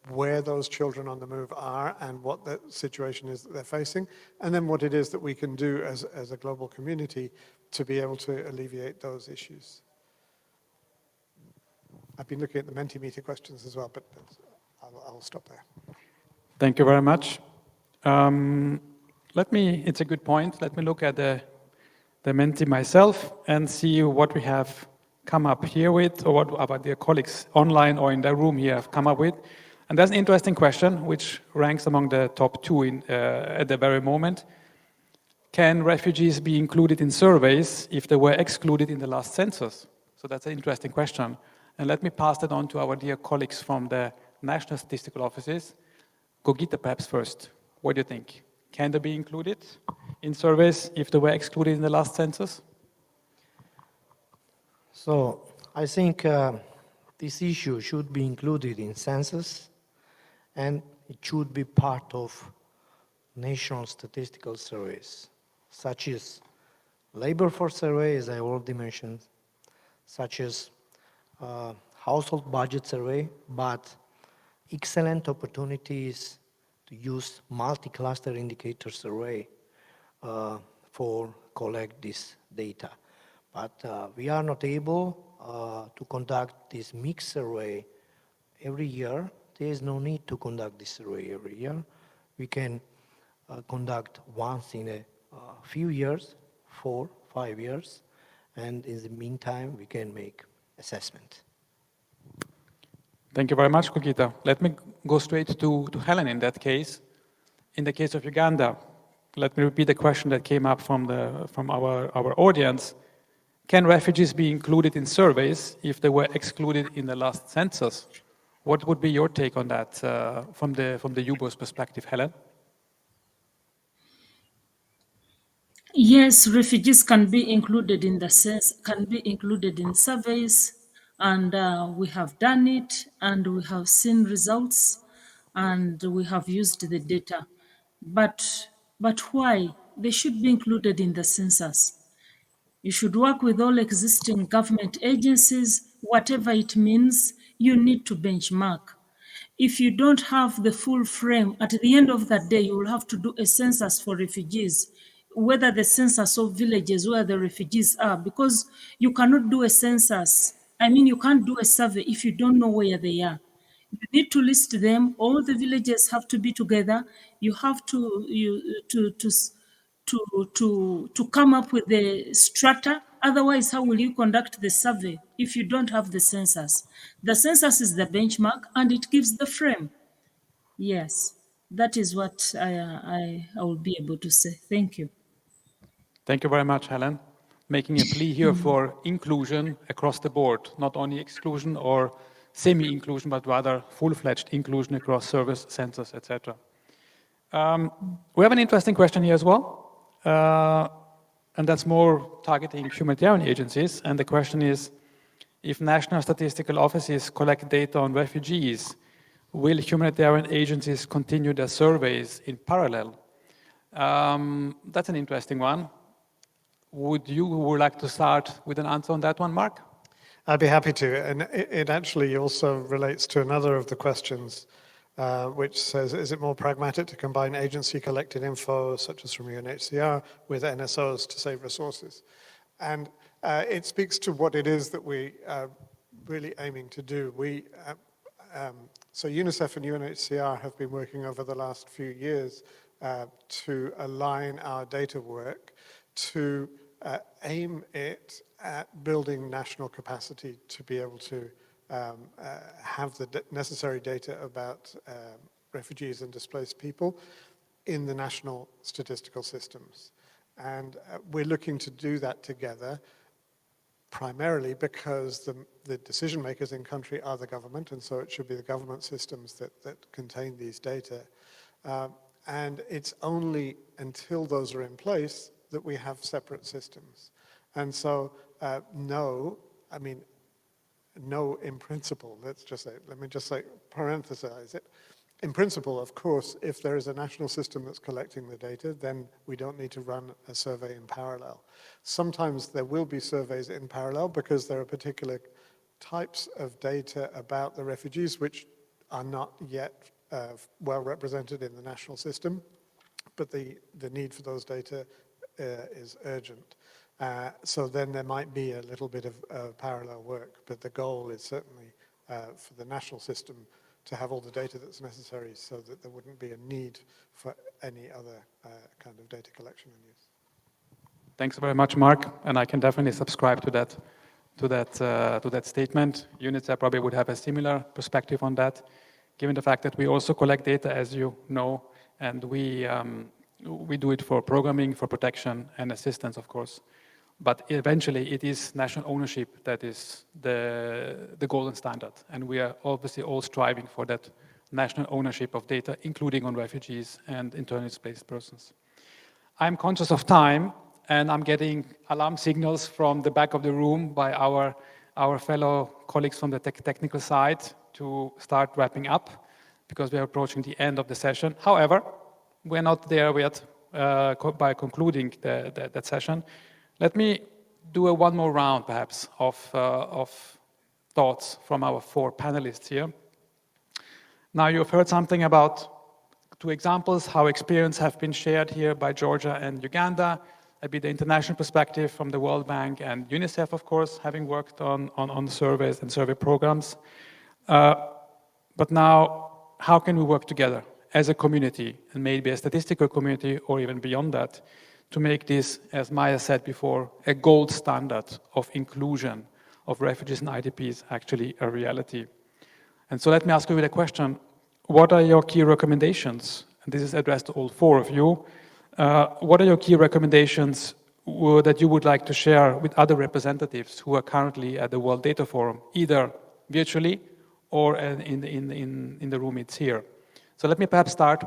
[SPEAKER 7] where those children on the move are and what the situation is that they're facing, and then what it is that we can do as a global community to be able to alleviate those issues. I've been looking at the Mentimeter questions as well, but I'll stop there.
[SPEAKER 4] Thank you very much. It's a good point. Let me look at the Menti myself and see what we have come up here with, or what our dear colleagues online or in the room here have come up with. And that's an interesting question, which ranks among the top two at the very moment. Can refugees be included in surveys if they were excluded in the last census? So that's an interesting question. And let me pass that on to our dear colleagues from the National Statistical Offices. Gogita, perhaps first. What do you think? Can they be included in surveys if they were excluded in the last census?
[SPEAKER 6] So I think this issue should be included in census, and it should be part of national statistical surveys, such as labor force survey, as I already mentioned, such as household budget survey, but excellent opportunities to use multi-cluster indicator survey for collect this data. But we are not able to conduct this mixed survey every year. There is no need to conduct this survey every year. We can conduct once in a few years, 4-5 years, and in the meantime, we can make assessment.
[SPEAKER 4] Thank you very much, Gogita. Let me go straight to Helen in that case. In the case of Uganda, let me repeat the question that came up from our audience. Can refugees be included in surveys if they were excluded in the last census? What would be your take on that from the UBO's perspective, Helen?
[SPEAKER 5] Yes, refugees can be included in surveys, and we have done it, and we have seen results, and we have used the data. But why? They should be included in the census. You should work with all existing government agencies, whatever it means, you need to benchmark. If you don't have the full frame, at the end of that day, you will have to do a census for refugees, whether the census of villages where the refugees are, because you cannot do a census. I mean, you can't do a survey if you don't know where they are. You need to list them. All the villages have to be together. You have to come up with the strata. Otherwise, how will you conduct the survey if you don't have the census? The census is the benchmark and it gives the frame. Yes, that is what I will be able to say. Thank you.
[SPEAKER 4] Thank you very much, Helen. Making a plea here for inclusion across the board, not only exclusion or semi-inclusion, but rather full-fledged inclusion across service centers, etc. We have an interesting question here as well. And that's more targeting humanitarian agencies. And the question is, if national statistical offices collect data on refugees, will humanitarian agencies continue their surveys in parallel? That's an interesting one. Would you like to start with an answer on that one, Mark?
[SPEAKER 7] I'd be happy to. And it actually also relates to another of the questions, which says, is it more pragmatic to combine agency-collected info, such as from UNHCR, with NSOs to save resources? And it speaks to what it is that we are really aiming to do. So UNICEF and UNHCR have been working over the last few years to align our data work to aim it at building national capacity to be able to have the necessary data about refugees and displaced people in the national statistical systems. And we're looking to do that together, primarily because the decision makers in country are the government, and so it should be the government systems that contain these data. And it's only until those are in place that we have separate systems. And so no in principle, let me just say, parenthesize it. In principle, of course, if there is a national system that's collecting the data, then we don't need to run a survey in parallel. Sometimes there will be surveys in parallel because there are particular types of data about the refugees which are not yet well represented in the national system, but the need for those data is urgent. So then there might be a little bit of parallel work, but the goal is certainly for the national system to have all the data that's necessary so that there wouldn't be a need for any other kind of data collection and use.
[SPEAKER 4] Thanks very much, Mark, and I can definitely subscribe to that statement. UNICEF probably would have a similar perspective on that, given the fact that we also collect data, as you know, and we do it for programming, for protection, and assistance, of course. But eventually, it is national ownership that is the golden standard. And we are obviously all striving for that national ownership of data, including on refugees and internally displaced persons. I'm conscious of time, and I'm getting alarm signals from the back of the room by our fellow colleagues from the technical side to start wrapping up, because we are approaching the end of the session. However, we're not there yet by concluding that session. Let me do one more round, perhaps, of thoughts from our four panelists here. Now, you've heard something about two examples, how experience have been shared here by Georgia and Uganda, a bit the international perspective from the World Bank and UNICEF, of course, having worked on surveys and survey programs. But now, how can we work together as a community, and maybe a statistical community, or even beyond that, to make this, as Maya said before, a gold standard of inclusion of refugees and IDPs actually a reality? And so let me ask you a question. What are your key recommendations? And this is addressed to all four of you. What are your key recommendations that you would like to share with other representatives who are currently at the World Data Forum, either virtually or in the room it's here. So let me perhaps start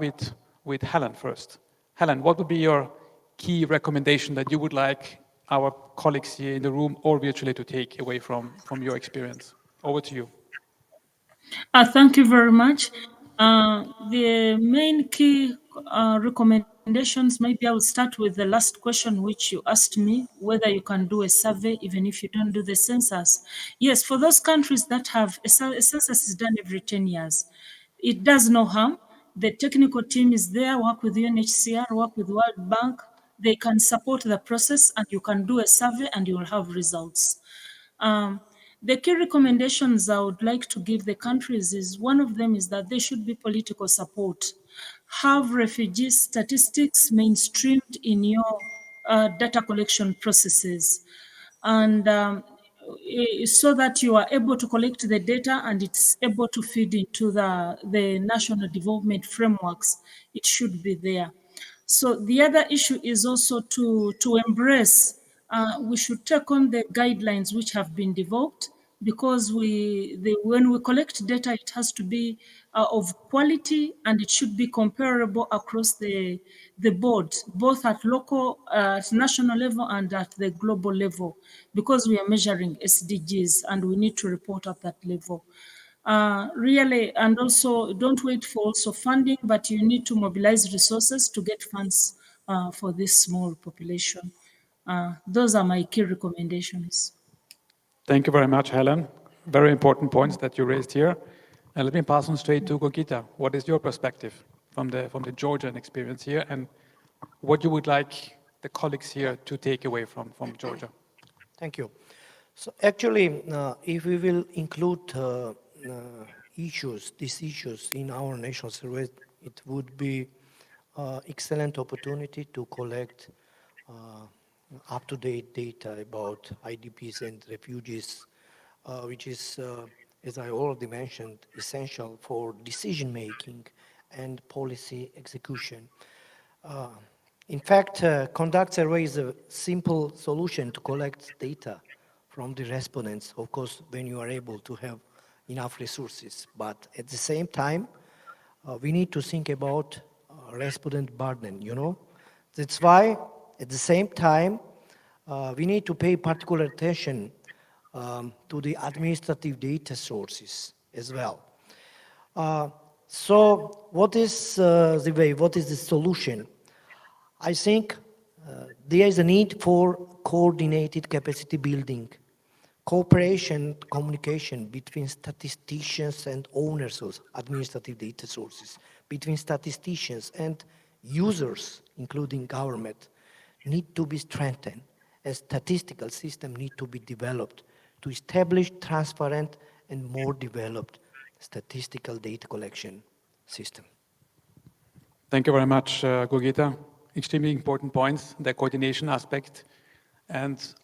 [SPEAKER 4] with Helen first. Helen, what would be your key recommendation that you would like our colleagues here in the room or virtually to take away from your experience? Over to you.
[SPEAKER 5] Thank you very much. The main key recommendations, maybe I will start with the last question which you asked me, whether you can do a survey even if you don't do the census. Yes, for those countries that have a census is done every 10 years. It does no harm. The technical team is there, work with UNHCR, work with World Bank. They can support the process and you can do a survey and you will have results. The key recommendations I would like to give the countries is one of them is that there should be political support. Have refugee statistics mainstreamed in your data collection processes. And so that you are able to collect the data and it's able to feed into the national development frameworks, it should be there. So the other issue is also to embrace, we should take on the guidelines which have been developed because when we collect data, it has to be of quality and it should be comparable across the board, both at local, at national level and at the global level, because we are measuring SDGs and we need to report at that level. Really, and also don't wait for also funding, but you need to mobilize resources to get funds for this small population. Those are my key recommendations.
[SPEAKER 4] Thank you very much, Helen. Very important points that you raised here. And let me pass on straight to Gogita. What is your perspective from the Georgian experience here, and what you would like the colleagues here to take away from Georgia?
[SPEAKER 6] Thank you. So actually, if we will include these issues in our national survey, it would be excellent opportunity to collect up-to-date data about IDPs and refugees, which is, as I already mentioned, essential for decision-making and policy execution. In fact, Conduct Survey is a simple solution to collect data from the respondents, of course, when you are able to have enough resources. But at the same time, we need to think about respondent burden, you know. That's why, at the same time, we need to pay particular attention to the administrative data sources as well. So what is the way, what is the solution? I think there is a need for coordinated capacity building, cooperation, communication between statisticians and owners of administrative data sources, between statisticians and users, including government, need to be strengthened. A statistical system need to be developed to establish transparent and more developed statistical data collection system.
[SPEAKER 4] Thank you very much, Gogita. Extremely important points, the coordination aspect, and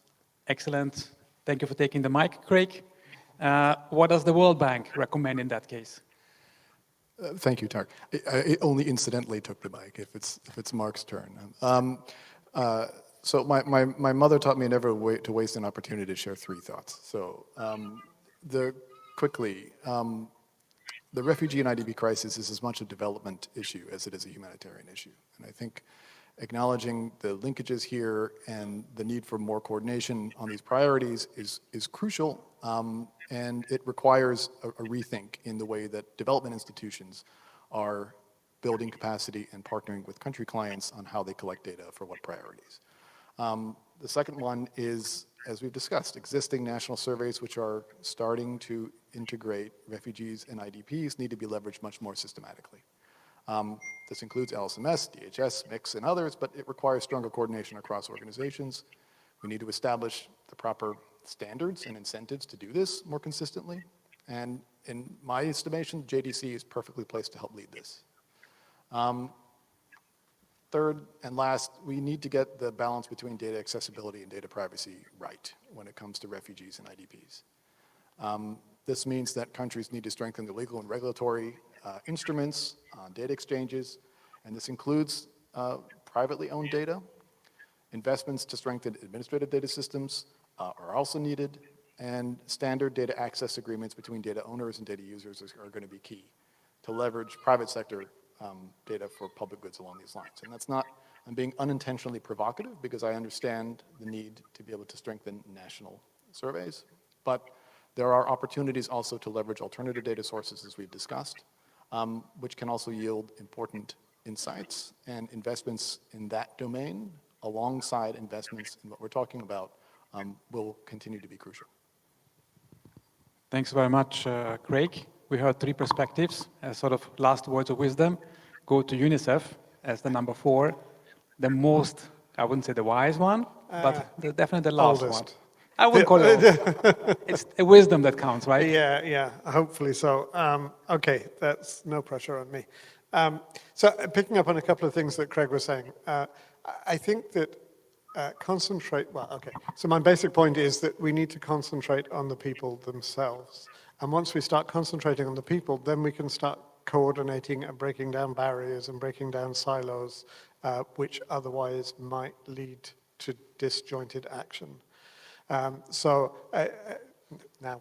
[SPEAKER 4] excellent. Thank you for taking the mic, Craig. What does the World Bank recommend in that case?
[SPEAKER 8] Thank you, Tarek. I only incidentally took the mic if it's Mark's turn. So my mother taught me never to waste an opportunity to share three thoughts. So quickly, the refugee and IDP crisis is as much a development issue as it is a humanitarian issue. And I think acknowledging the linkages here and the need for more coordination on these priorities is crucial, and it requires a rethink in the way that development institutions are building capacity and partnering with country clients on how they collect data for what priorities. The second one is, as we've discussed, existing national surveys which are starting to integrate refugees and IDPs need to be leveraged much more systematically. This includes LSMS, DHS, MIX, and others, but it requires stronger coordination across organizations. We need to establish the proper standards and incentives to do this more consistently. And in my estimation, JDC is perfectly placed to help lead this. Third and last, we need to get the balance between data accessibility and data privacy right when it comes to refugees and IDPs. This means that countries need to strengthen the legal and regulatory instruments on data exchanges, and this includes privately owned data. Investments to strengthen administrative data systems are also needed, and standard data access agreements between data owners and data users are going to be key to leverage private sector data for public goods along these lines. And that's not, I'm being unintentionally provocative because I understand the need to be able to strengthen national surveys, but there are opportunities also to leverage alternative data sources, as we've discussed, which can also yield important insights, and investments in that domain alongside investments in what we're talking about will continue to be crucial.
[SPEAKER 4] Thanks very much, Craig. We heard three perspectives as sort of last words of wisdom. Go to UNICEF as the number 4, the most, I wouldn't say the wise one, but definitely the last
[SPEAKER 7] oldest.
[SPEAKER 4] one. I wouldn't call it it's a wisdom that counts, right?
[SPEAKER 7] Yeah, hopefully so. Okay, that's no pressure on me. So picking up on a couple of things that Craig was saying, I think that so my basic point is that we need to concentrate on the people themselves. And once we start concentrating on the people, then we can start coordinating and breaking down barriers and breaking down silos, which otherwise might lead to disjointed action. Now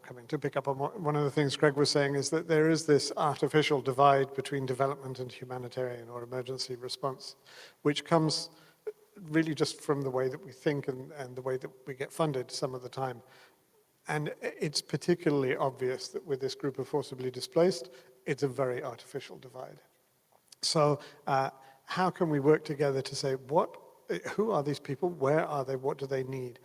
[SPEAKER 7] coming to pick up on one of the things Greg was saying is that there is this artificial divide between development and humanitarian or emergency response, which comes really just from the way that we think and the way that we get funded some of the time. And it's particularly obvious that with this group of forcibly displaced, it's a very artificial divide. So how can we work together to say, who are these people? Where are they? What do they need?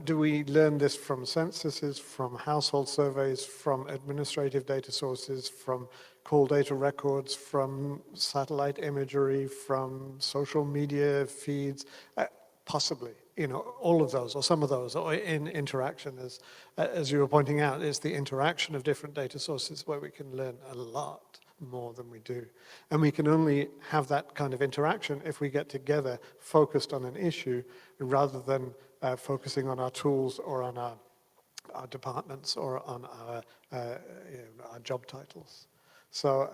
[SPEAKER 7] Do we learn this from censuses, from household surveys, from administrative data sources, from call data records, from satellite imagery, from social media feeds? Possibly, all of those or some of those, or in interaction, as you were pointing out, is the interaction of different data sources where we can learn a lot more than we do. And we can only have that kind of interaction if we get together focused on an issue rather than focusing on our tools or on our departments or on our job titles. So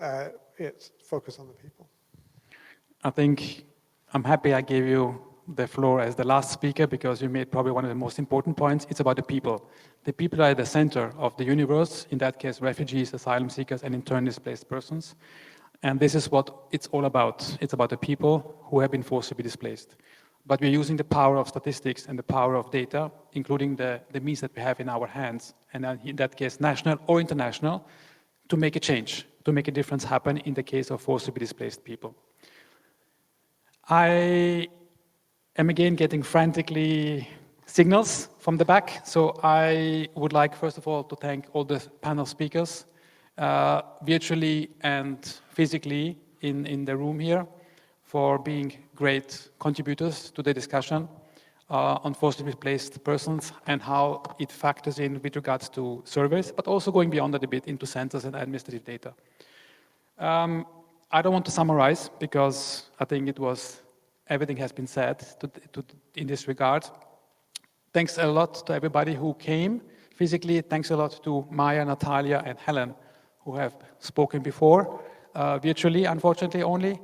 [SPEAKER 7] it's focus on the people.
[SPEAKER 4] I think I'm happy I gave you the floor as the last speaker because you made probably one of the most important points. It's about the people. The people are at the center of the universe, in that case, refugees, asylum seekers, and internally displaced persons. And this is what it's all about. It's about the people who have been forcibly displaced. But we're using the power of statistics and the power of data, including the means that we have in our hands, and in that case, national or international, to make a change, to make a difference happen in the case of forcibly displaced people. I am again getting frantically signals from the back, so I would like, first of all, to thank all the panel speakers, virtually and physically in the room here, for being great contributors to the discussion on forcibly displaced persons and how it factors in with regards to surveys, but also going beyond that a bit into census and administrative data. I don't want to summarize because I think everything has been said in this regard. Thanks a lot to everybody who came physically. Thanks a lot to Maya, Natalia, and Helen, who have spoken before, virtually, unfortunately, only.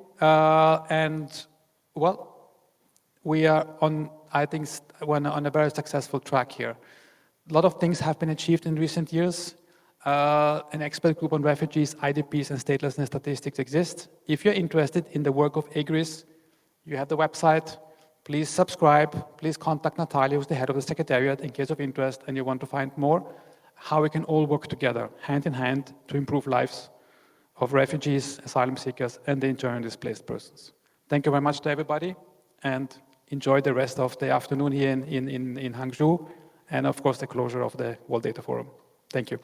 [SPEAKER 4] We are on a very successful track here. A lot of things have been achieved in recent years. An expert group on refugees, IDPs, and statelessness statistics exists. If you're interested in the work of EGRISS, you have the website. Please subscribe. Please contact Natalia, who's the head of the Secretariat, in case of interest and you want to find more, how we can all work together, hand in hand, to improve lives of refugees, asylum seekers, and the internally displaced persons. Thank you very much to everybody, and enjoy the rest of the afternoon here in Hangzhou, and of course the closure of the World Data Forum. Thank you.